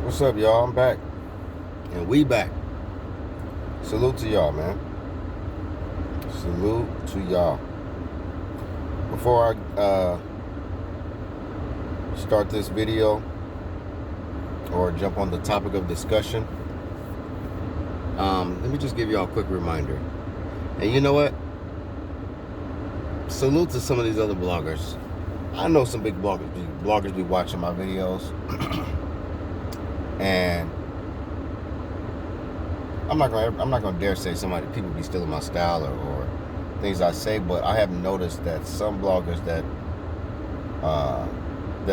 What's up, y'all? I'm back. And we back. Salute to y'all, man. Salute to y'all. Before I start this video or jump on the topic of discussion, let me just give y'all a quick reminder. And you know what? Salute to some of these other bloggers. I know some big bloggers be watching my videos. And I'm not gonna dare say people be stealing my style or things I say, but I have noticed that some bloggers that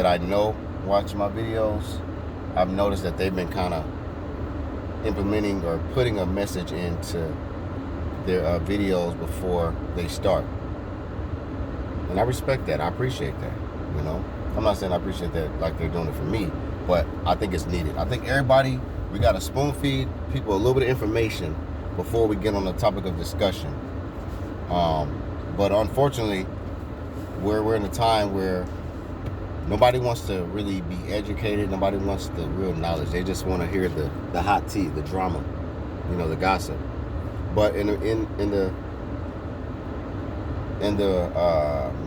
I know watch my videos, I've noticed that they've been kind of implementing or putting a message into their videos before they start, and I respect that. I appreciate that. You know, I'm not saying I appreciate that like they're doing it for me, but I think it's needed. I think we got to spoon feed people a little bit of information before we get on the topic of discussion. But unfortunately, we're in a time where nobody wants to really be educated. Nobody wants the real knowledge. They just want to hear the hot tea, the drama, the gossip. But in the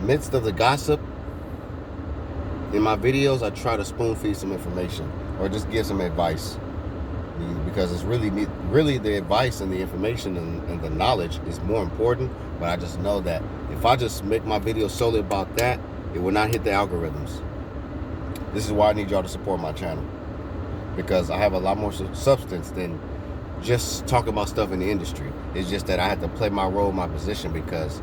midst of the gossip, in my videos, I try to spoon feed some information or just give some advice, because it's really the advice and the information and the knowledge is more important. But I just know that if I just make my videos solely about that, it will not hit the algorithms. This is why I need y'all to support my channel, because I have a lot more substance than just talking about stuff in the industry. It's just that I have to play my role, my position, because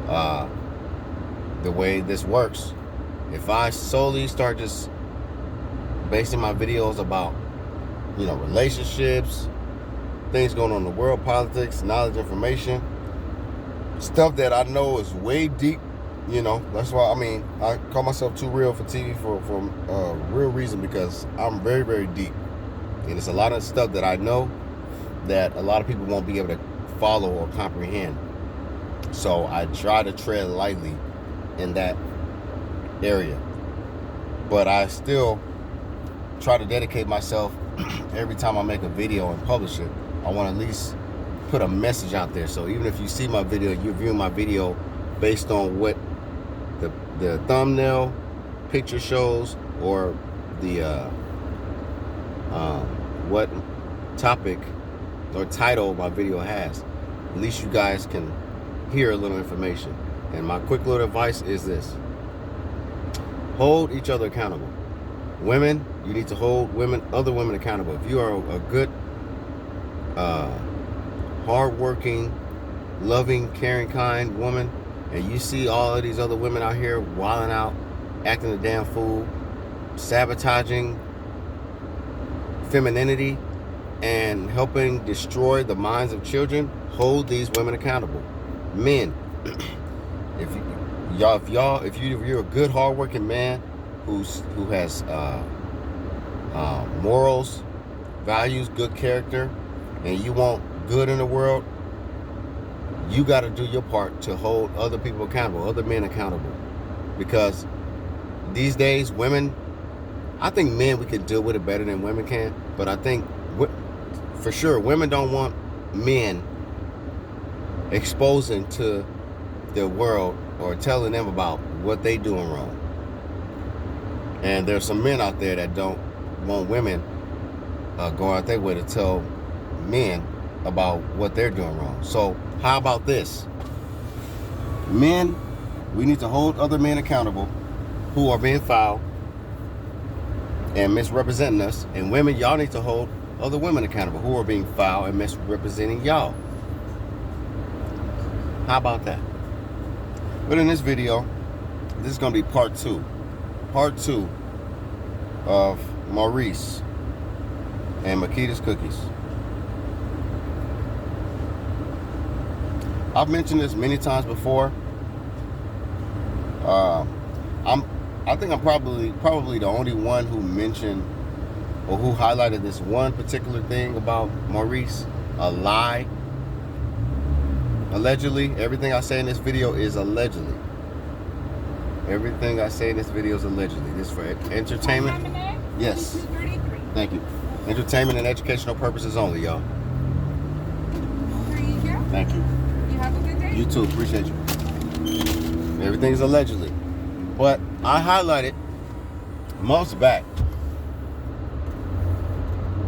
the way this works, if I solely start just basing my videos about, relationships, things going on in the world, politics, knowledge, information, stuff that I know is way deep, that's why, I call myself too real for TV for a real reason, because I'm very, very deep. And it's a lot of stuff that I know that a lot of people won't be able to follow or comprehend. So I try to tread lightly in that area, but I still try to dedicate myself. Every time I make a video and publish it, I want to at least put a message out there. So even if you see my video, you're viewing my video based on what the thumbnail picture shows, or the what topic or title my video has, at least you guys can hear a little information. And my quick little advice is this: hold each other accountable. Women, you need to hold other women accountable. If you are a good, hardworking, loving, caring, kind woman, and you see all of these other women out here wilding out, acting a damn fool, sabotaging femininity, and helping destroy the minds of children, hold these women accountable. Men, if you're a good, hardworking man who has morals, values, good character, and you want good in the world, you got to do your part to hold other people accountable, other men accountable. Because these days, women, I think men, we can deal with it better than women can, but I think for sure women don't want men exposing to the world or telling them about what they doing wrong. And there's some men out there that don't want women going out their way to tell men about what they're doing wrong. So how about this? Men, we need to hold other men accountable who are being foul and misrepresenting us. And women, y'all need to hold other women accountable who are being foul and misrepresenting y'all. How about that? But in this video, this is going to be part two of Maurice and Makeda's cookies. I've mentioned this many times before. I think I'm probably the only one who mentioned or who highlighted this one particular thing about Maurice, a lie. Allegedly, everything I say in this video is allegedly. Everything I say in this video is allegedly. This is for entertainment. Yes. Thank you. Entertainment and educational purposes only, y'all. Here you go. Thank you. You have a good day. You too. Appreciate you. Everything's allegedly. But I highlighted months back,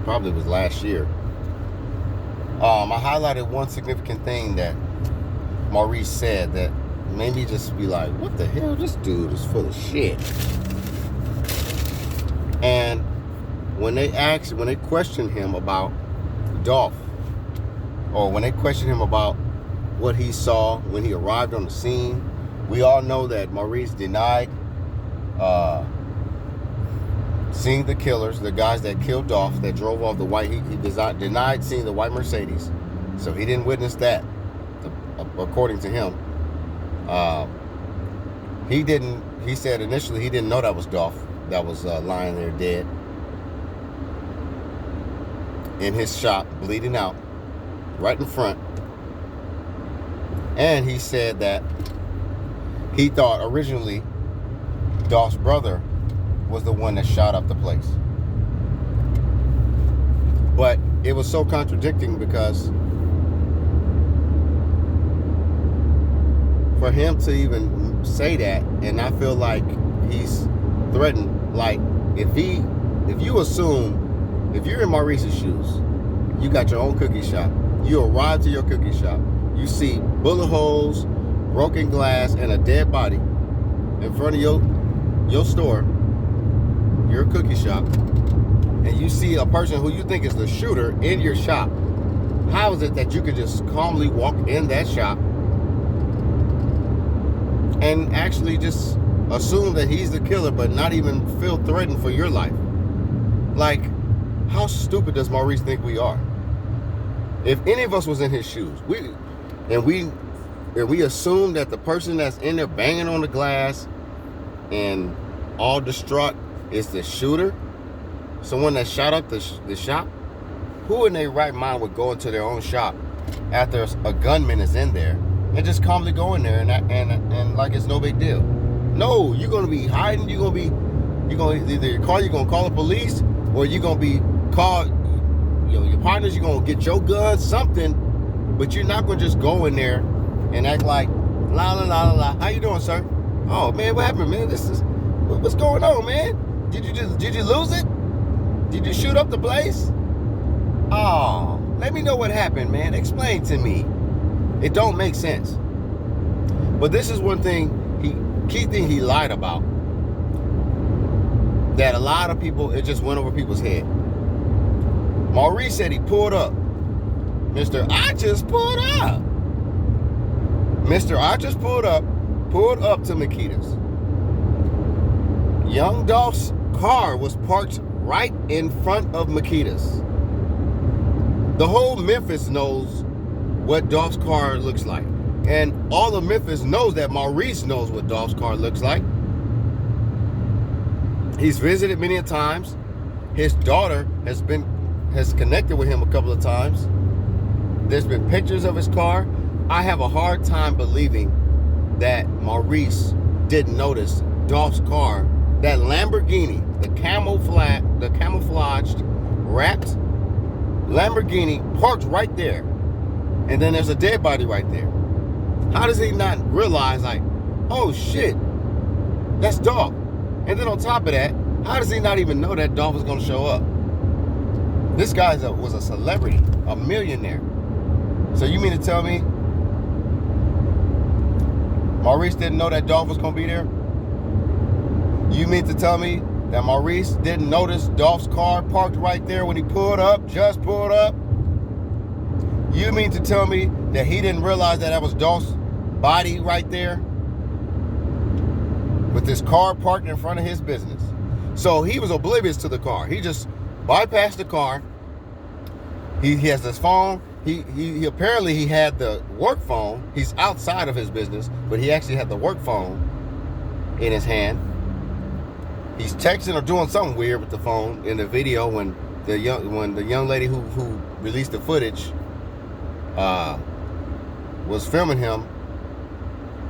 probably was last year, I highlighted one significant thing that Maurice said that made me just be like, what the hell? This dude is full of shit. And when they questioned him about Dolph, or when they questioned him about what he saw when he arrived on the scene, we all know that Maurice denied seeing the killers, the guys that killed Dolph, that drove off the white. He denied seeing the white Mercedes, so he didn't witness that, according to him. He said initially he didn't know that was Dolph that was lying there dead in his shop, bleeding out, right in front. And he said that he thought originally Dolph's brother was the one that shot up the place. But it was so contradicting because for him to even say that, and I feel like he's threatened, like if you assume, if you're in Maurice's shoes, you got your own cookie shop, you arrive to your cookie shop, you see bullet holes, broken glass, and a dead body in front of your store, your cookie shop, and you see a person who you think is the shooter in your shop. How is it that you could just calmly walk in that shop and actually just assume that he's the killer, but not even feel threatened for your life? Like, how stupid does Maurice think we are? If any of us was in his shoes, we assume that the person that's in there banging on the glass and all distraught is the shooter, someone that shot up the shop. Who in their right mind would go into their own shop after a gunman is in there and just calmly go in there and like it's no big deal? No, you're gonna be hiding. You're gonna either call the police, or you're gonna be called. Your partners. You're gonna get your gun, something, but you're not gonna just go in there and act like la la la la la. How you doing, sir? Oh man, what happened, man? What's going on, man? Did you lose it? Did you shoot up the place? Oh, let me know what happened, man. Explain to me. It don't make sense. But this is one thing, key thing he lied about, that a lot of people, it just went over people's head. Maurice said he pulled up. I just pulled up. I just pulled up to Makeda's. Young Dolph's car was parked right in front of Makeda's. The whole Memphis knows what Dolph's car looks like. And all of Memphis knows that Maurice knows what Dolph's car looks like. He's visited many times. His daughter has connected with him a couple of times. There's been pictures of his car. I have a hard time believing that Maurice didn't notice Dolph's car, that Lamborghini, the camouflaged, wrapped Lamborghini parked right there. And then there's a dead body right there. How does he not realize, like, oh shit, that's Dolph? And then on top of that, how does he not even know that Dolph is going to show up? This guy was a celebrity, a millionaire. So you mean to tell me Maurice didn't know that Dolph was going to be there? You mean to tell me that Maurice didn't notice Dolph's car parked right there when he just pulled up? You mean to tell me that he didn't realize that was Dolph's body right there with his car parked in front of his business? So he was oblivious to the car. He just bypassed the car. He has this phone. He apparently had the work phone. He's outside of his business, but he actually had the work phone in his hand. He's texting or doing something weird with the phone in the video when the young lady who released the footage was filming him.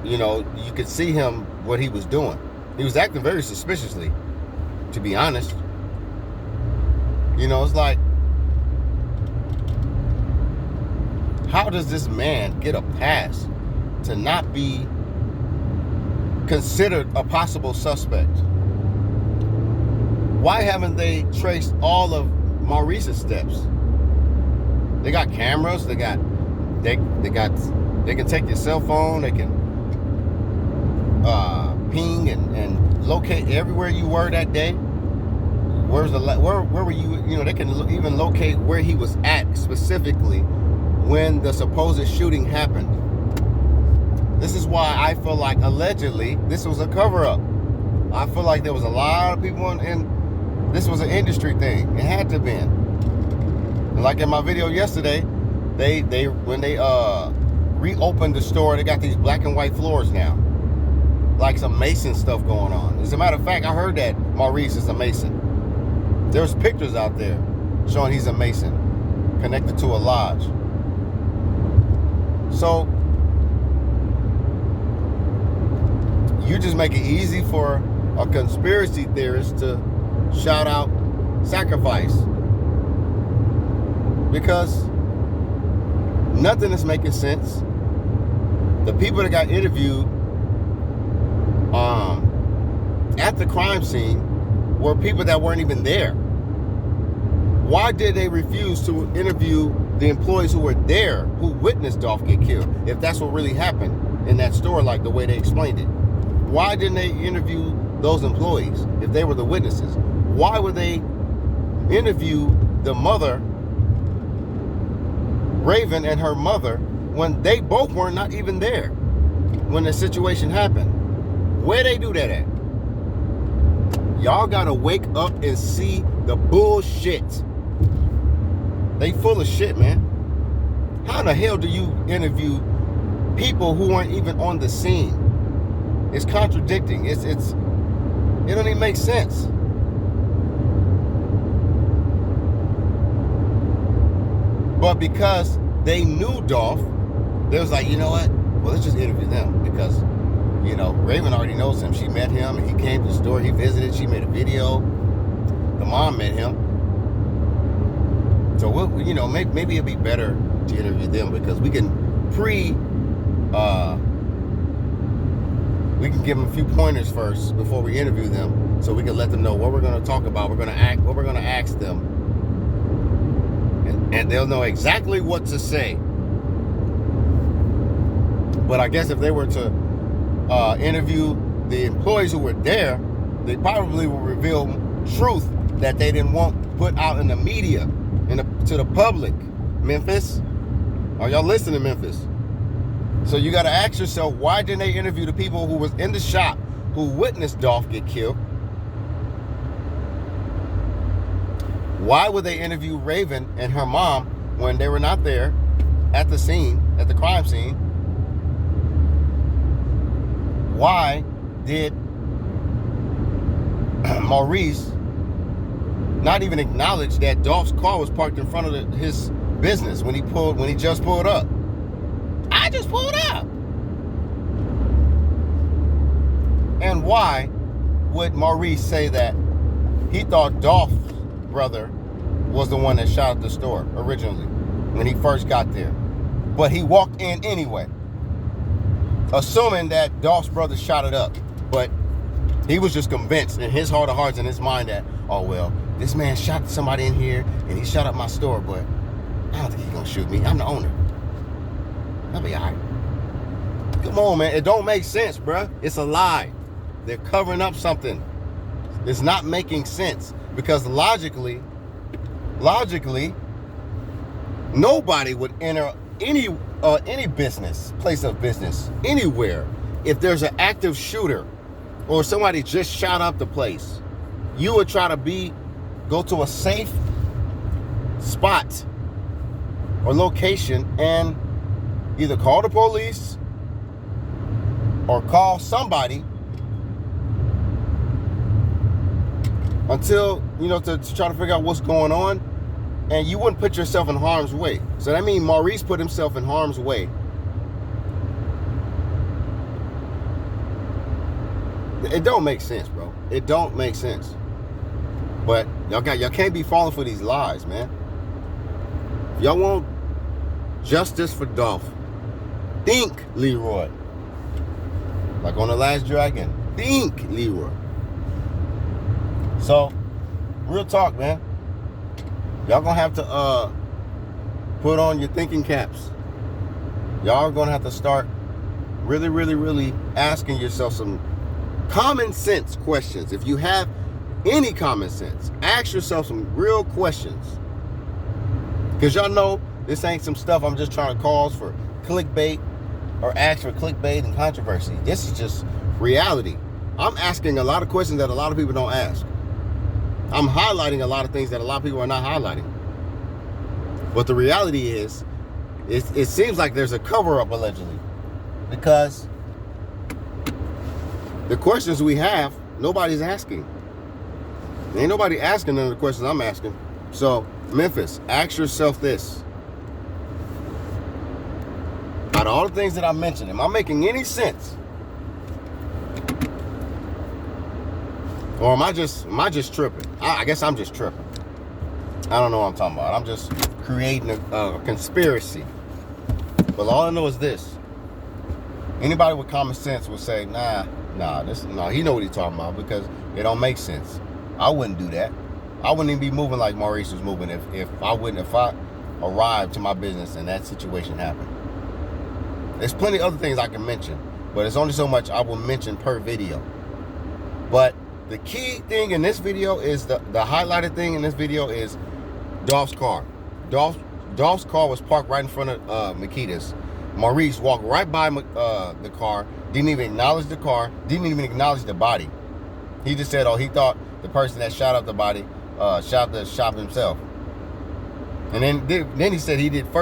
You could see him, what he was doing. He was acting very suspiciously, to be honest. You know, it's like, how does this man get a pass to not be considered a possible suspect? Why haven't they traced all of Maurice's steps? They got cameras. They can take your cell phone. They can ping and locate everywhere you were that day. Where were you? You know, they can even locate where he was at specifically when the supposed shooting happened. This is why I feel like allegedly this was a cover-up. I feel like there was a lot of people in this was an industry thing. It had to have been. And like in my video yesterday, when they reopened the store, they got these black and white floors now. Like some Mason stuff going on. As a matter of fact, I heard that Maurice is a Mason. There's pictures out there showing he's a Mason, connected to a lodge. So you just make it easy for a conspiracy theorist to shout out sacrifice, because nothing is making sense. The people that got interviewed at the crime scene were people that weren't even there. Why did they refuse to interview the employees who were there, who witnessed Dolph get killed, if that's what really happened in that store, like the way they explained it? Why didn't they interview those employees if they were the witnesses? Why would they interview the mother, Raven, and her mother when they both were not even there when the situation happened? Where they do that at? Y'all gotta wake up and see the bullshit. They full of shit, man. How in the hell do you interview people who weren't even on the scene? It's contradicting. It don't even make sense. But because they knew Dolph, they was like, you know what? Well, let's just interview them, because, you know, Raven already knows him. She met him, and he came to the store. He visited. She made a video. The mom met him. So we'll, you know, maybe it'd be better to interview them, because we can we can give them a few pointers first before we interview them, so we can let them know what we're going to talk about. What we're going to ask them, and they'll know exactly what to say. But I guess if they were to interview the employees who were there, they probably will reveal truth that they didn't want put out in the media, to the public. Memphis, are y'all listening, Memphis? So you got to ask yourself, why didn't they interview the people who was in the shop who witnessed Dolph get killed? Why would they interview Raven and her mom when they were not there at the scene, at the crime scene? Why did Maurice not even acknowledge that Dolph's car was parked in front of his business when he just pulled up? I just pulled up. And why would Maurice say that he thought Dolph's brother was the one that shot at the store originally when he first got there, but he walked in anyway, assuming that Dolph's brother shot it up? But he was just convinced in his heart of hearts, in his mind, that, oh well, this man shot somebody in here and he shot up my store, but I don't think he's gonna shoot me. I'm the owner. I'll be all right. Come on, man. It don't make sense, bruh. It's a lie. They're covering up something. It's not making sense, because logically, nobody would enter any business, place of business, anywhere, if there's an active shooter or somebody just shot up the place. You would try to go to a safe spot or location and either call the police or call somebody until, you know, to try to figure out what's going on, and you wouldn't put yourself in harm's way. So that means Maurice put himself in harm's way. It don't make sense, bro. It don't make sense. But y'all can't be falling for these lies, man. If y'all want justice for Dolph, think Leroy. Like on The Last Dragon, think Leroy. So, real talk, man. Y'all gonna have to put on your thinking caps. Y'all are gonna have to start really, really, really asking yourself some common sense questions. If you have any common sense, ask yourself some real questions. Because y'all know this ain't some stuff I'm just trying to cause for clickbait or ask for clickbait and controversy. This is just reality. I'm asking a lot of questions that a lot of people don't ask. I'm highlighting a lot of things that a lot of people are not highlighting. But the reality is, it seems like there's a cover-up allegedly. Because the questions we have, nobody's asking. Ain't nobody asking none of the questions I'm asking. So, Memphis, ask yourself this. Out of all the things that I mentioned, am I making any sense? Or am I just tripping? I guess I'm just tripping. I don't know what I'm talking about. I'm just creating a conspiracy. But all I know is this. Anybody with common sense would say, nah, he know what he's talking about because it don't make sense. I wouldn't do that. I wouldn't even be moving like Maurice was moving if I arrived to my business and that situation happened. There's plenty of other things I can mention, but it's only so much I will mention per video. But the key thing in this video is the highlighted thing in this video is Dolph's car. Dolph's car was parked right in front of Makeda's. Maurice walked right by the car, didn't even acknowledge the car, didn't even acknowledge the body. He just said, he thought the person that shot up the body shot the shop himself. And then he said he didn't